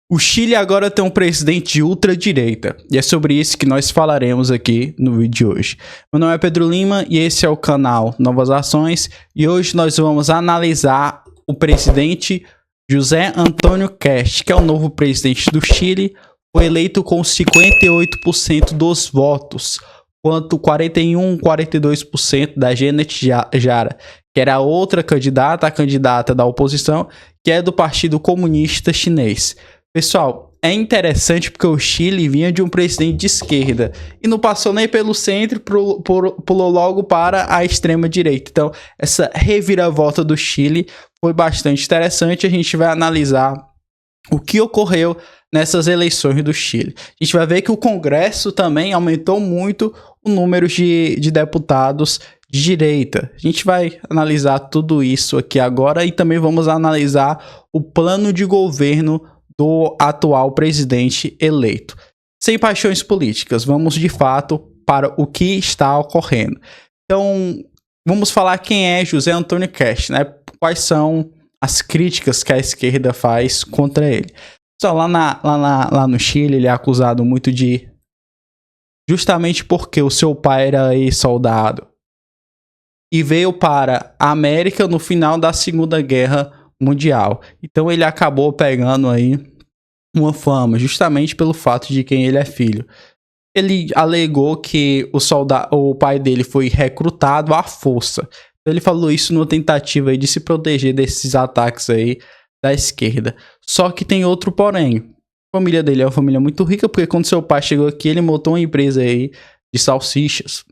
O Chile agora tem um presidente de ultradireita, e é sobre isso que nós falaremos aqui no vídeo de hoje. Meu nome é Pedro Lima e esse é o canal Novas Ações, e hoje nós vamos analisar o presidente José Antônio Kast, que é o novo presidente do Chile, foi eleito com 58% dos votos, quanto 42% da Janet Jara, que era a outra candidata, a candidata da oposição, que é do Partido Comunista Chinês. Pessoal, é interessante porque o Chile vinha de um presidente de esquerda e não passou nem pelo centro, pulou logo para a extrema direita. Então, essa reviravolta do Chile foi bastante interessante. A gente vai analisar o que ocorreu nessas eleições do Chile. A gente vai ver que o Congresso também aumentou muito o número de deputados de direita. A gente vai analisar tudo isso aqui agora e também vamos analisar o plano de governo do atual presidente eleito. Sem paixões políticas, vamos de fato para o que está ocorrendo. Então, vamos falar quem é José Antônio Kast, né? Quais são as críticas que a esquerda faz contra ele. Só lá no Chile, ele é acusado muito de... Justamente porque o seu pai era ex-soldado e veio para a América no final da Segunda Guerra Mundial. Então ele acabou pegando aí uma fama, justamente pelo fato de quem ele é filho. Ele alegou que o pai dele foi recrutado à força. Então ele falou isso numa tentativa aí de se proteger desses ataques aí da esquerda. Só que tem outro porém. A família dele é uma família muito rica, porque quando seu pai chegou aqui, ele montou uma empresa aí de salsichas.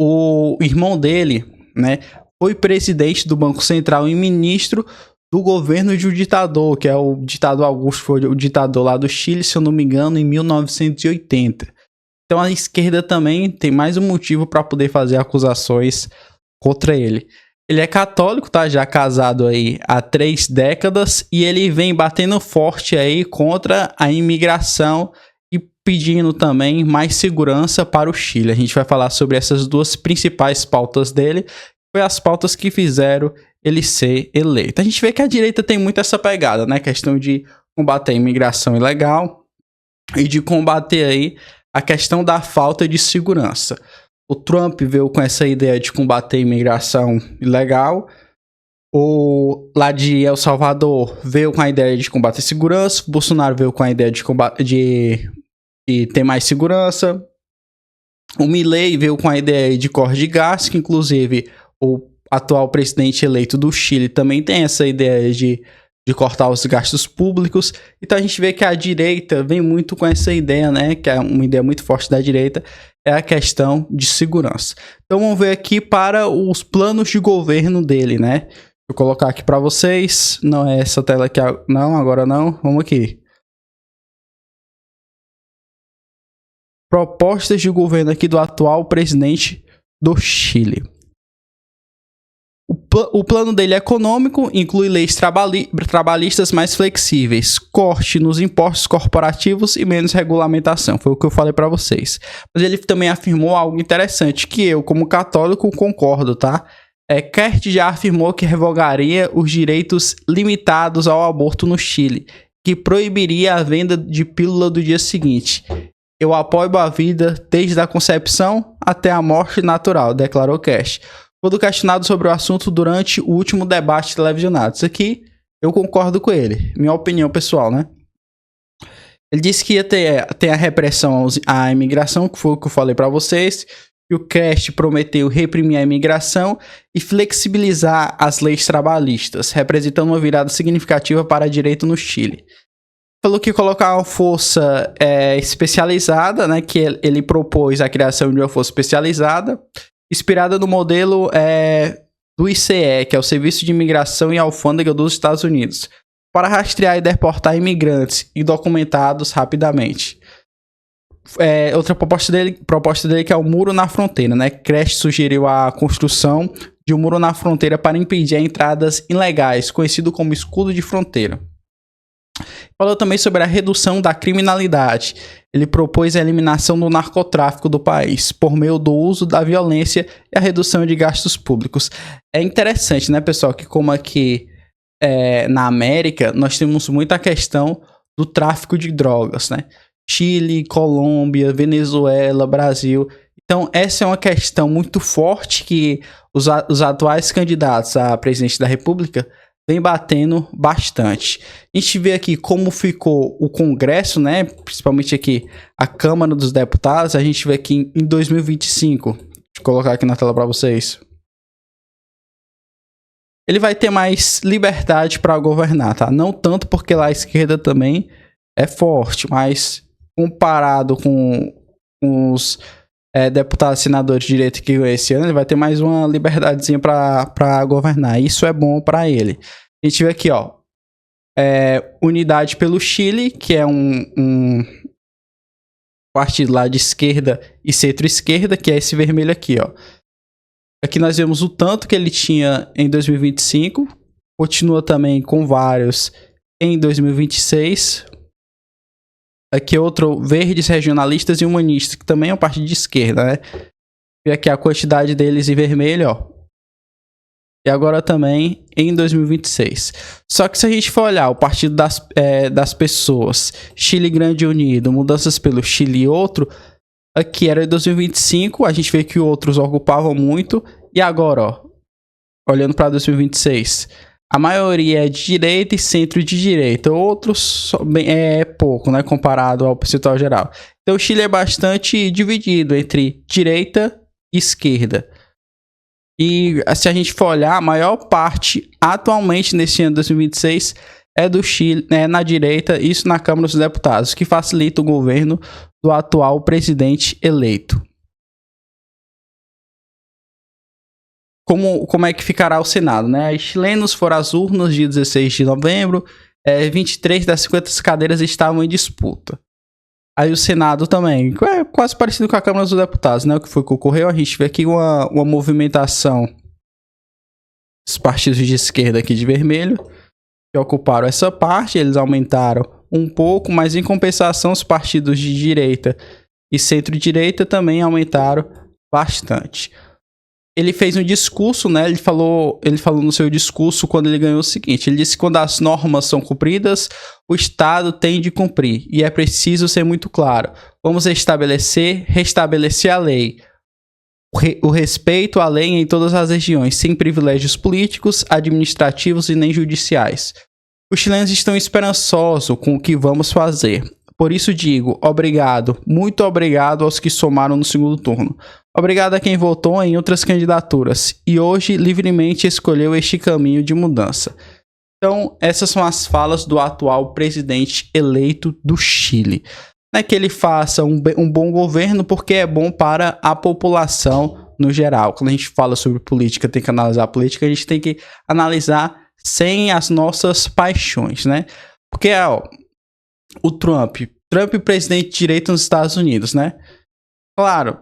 O irmão dele, né, foi presidente do Banco Central e ministro do governo de um ditador, que é o ditador Augusto, foi o ditador lá do Chile, se eu não me engano, em 1980. Então a esquerda também tem mais um motivo para poder fazer acusações contra ele. Ele é católico, tá? Já casado aí há 3 décadas e ele vem batendo forte aí contra a imigração e pedindo também mais segurança para o Chile. A gente vai falar sobre essas duas principais pautas dele, foi as pautas que fizeram ele ser eleito. A gente vê que a direita tem muito essa pegada, né? Questão de combater a imigração ilegal e de combater aí a questão da falta de segurança. O Trump veio com essa ideia de combater a imigração ilegal. O lá de El Salvador veio com a ideia de combater a segurança. O Bolsonaro veio com a ideia de ter mais segurança. O Milei veio com a ideia de corte de gás, que inclusive o atual presidente eleito do Chile também tem essa ideia de cortar os gastos públicos. Então a gente vê que a direita vem muito com essa ideia, né? Que é uma ideia muito forte da direita, é a questão de segurança. Então vamos ver aqui para os planos de governo dele, né? Vou colocar aqui para vocês. Não é essa tela aqui, não, agora não. Vamos aqui. Propostas de governo aqui do atual presidente do Chile. O plano dele é econômico, inclui leis trabalhistas mais flexíveis, corte nos impostos corporativos e menos regulamentação. Foi o que eu falei para vocês. Mas ele também afirmou algo interessante, que eu, como católico, concordo, tá? Kast já afirmou que revogaria os direitos limitados ao aborto no Chile, que proibiria a venda de pílula do dia seguinte. Eu apoio a vida desde a concepção até a morte natural, declarou Kast. Quando questionado sobre o assunto durante o último debate televisionado. Isso aqui eu concordo com ele, minha opinião pessoal, né? Ele disse que ia ter a repressão à imigração, que foi o que eu falei para vocês, e o Kast prometeu reprimir a imigração e flexibilizar as leis trabalhistas, representando uma virada significativa para a direita no Chile. Falou que ia colocar uma força especializada, né? Que ele propôs a criação de uma força especializada, inspirada no modelo do ICE, que é o Serviço de Imigração e Alfândega dos Estados Unidos, para rastrear e deportar imigrantes indocumentados rapidamente. Outra proposta dele que é o muro na fronteira, né? Kast sugeriu a construção de um muro na fronteira para impedir entradas ilegais, conhecido como escudo de fronteira. Falou também sobre a redução da criminalidade. Ele propôs a eliminação do narcotráfico do país por meio do uso da violência e a redução de gastos públicos. É interessante, né, pessoal, que como aqui na América nós temos muita questão do tráfico de drogas, né? Chile, Colômbia, Venezuela, Brasil. Então, essa é uma questão muito forte que os atuais candidatos a presidente da República vem batendo bastante. A gente vê aqui como ficou o Congresso, né? Principalmente aqui a Câmara dos Deputados. A gente vê aqui em 2025. Deixa eu colocar aqui na tela para vocês. Ele vai ter mais liberdade para governar, tá? Não tanto porque lá a esquerda também é forte, mas comparado com os deputados, senadores de direita que esse ano, ele vai ter mais uma liberdadezinha para governar. Isso é bom para ele. A gente vê aqui, ó, Unidade pelo Chile, que é um partido lá de esquerda e centro-esquerda, que é esse vermelho aqui, ó. Aqui nós vemos o tanto que ele tinha em 2025, continua também com vários em 2026. Aqui outro, Verdes, Regionalistas e Humanistas, que também é um partido de esquerda, né? E aqui a quantidade deles em vermelho, ó. E agora também em 2026. Só que se a gente for olhar o Partido das Pessoas, Chile Grande Unido, Mudanças pelo Chile e outro, aqui era em 2025, a gente vê que outros ocupavam muito. E agora, ó, olhando para 2026, a maioria é de direita e centro de direita. Outros é pouco, né, comparado ao percentual geral. Então o Chile é bastante dividido entre direita e esquerda. E se a gente for olhar, a maior parte atualmente nesse ano de 2026 é do Chile, na direita, isso na Câmara dos Deputados, que facilita o governo do atual presidente eleito. Como é que ficará o Senado, né? Os chilenos foram às urnas dia 16 de novembro, 23 das 50 cadeiras estavam em disputa. Aí o Senado também, é quase parecido com a Câmara dos Deputados, né? O que foi que ocorreu? A gente vê aqui uma movimentação dos partidos de esquerda aqui de vermelho, que ocuparam essa parte, eles aumentaram um pouco, mas em compensação os partidos de direita e centro-direita também aumentaram bastante. Ele fez um discurso, né? Ele falou no seu discurso quando ele ganhou o seguinte: ele disse que quando as normas são cumpridas, o Estado tem de cumprir. E é preciso ser muito claro. Vamos restabelecer a lei. O respeito à lei em todas as regiões, sem privilégios políticos, administrativos e nem judiciais. Os chilenos estão esperançosos com o que vamos fazer. Por isso digo, obrigado, muito obrigado aos que somaram no segundo turno. Obrigado a quem votou em outras candidaturas e hoje livremente escolheu este caminho de mudança. Então, essas são as falas do atual presidente eleito do Chile. Não é que ele faça um bom governo porque é bom para a população no geral. Quando a gente fala sobre política, tem que analisar a política, a gente tem que analisar sem as nossas paixões, né? Porque, ó, o Trump presidente de direita nos Estados Unidos, né? Claro,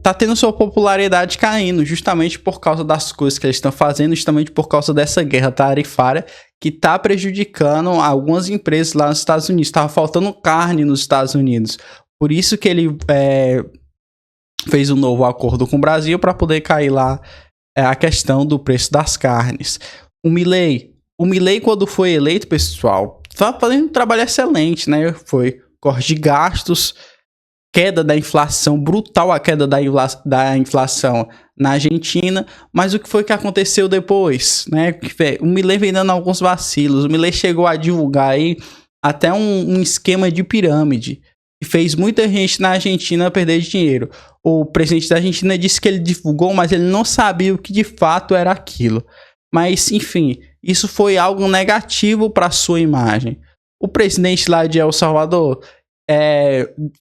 tá tendo sua popularidade caindo justamente por causa das coisas que eles estão fazendo, justamente por causa dessa guerra tarifária que tá prejudicando algumas empresas lá nos Estados Unidos. Tava faltando carne nos Estados Unidos. Por isso que ele fez um novo acordo com o Brasil para poder cair lá a questão do preço das carnes. O Milei, quando foi eleito, pessoal, tá fazendo um trabalho excelente, né? Foi corte de gastos, queda da inflação, brutal a queda da inflação na Argentina. Mas o que foi que aconteceu depois, né? O Milei vem dando alguns vacilos. O Milei chegou a divulgar aí até um esquema de pirâmide que fez muita gente na Argentina perder dinheiro. O presidente da Argentina disse que ele divulgou, mas ele não sabia o que de fato era aquilo. Mas, enfim, isso foi algo negativo para sua imagem. O presidente lá de El Salvador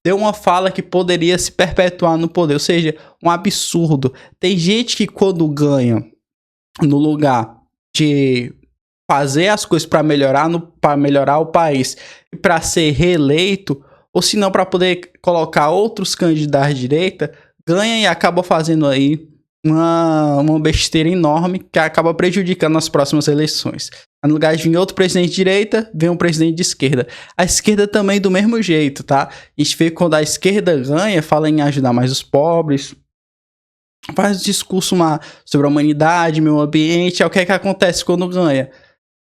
deu uma fala que poderia se perpetuar no poder, ou seja, um absurdo. Tem gente que quando ganha, no lugar de fazer as coisas para melhorar o país e para ser reeleito, ou se não para poder colocar outros candidatos de direita, ganha e acaba fazendo aí uma besteira enorme que acaba prejudicando as próximas eleições. No lugar de vir outro presidente de direita, vem um presidente de esquerda. A esquerda também do mesmo jeito, tá? A gente vê que quando a esquerda ganha, fala em ajudar mais os pobres, faz discurso sobre a humanidade, meio ambiente. É o que acontece quando ganha?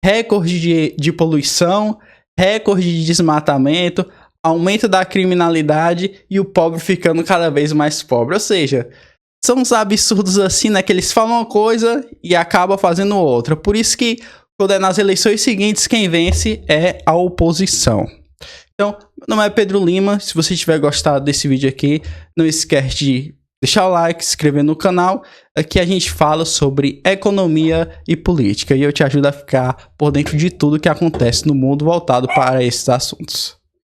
Recorde de poluição, recorde de desmatamento, aumento da criminalidade e o pobre ficando cada vez mais pobre. Ou seja, são uns absurdos assim, né? Que eles falam uma coisa e acabam fazendo outra. Por isso que, quando é nas eleições seguintes, quem vence é a oposição. Então, meu nome é Pedro Lima. Se você tiver gostado desse vídeo aqui, não esquece de deixar o like, se inscrever no canal. Aqui a gente fala sobre economia e política. E eu te ajudo a ficar por dentro de tudo que acontece no mundo voltado para esses assuntos.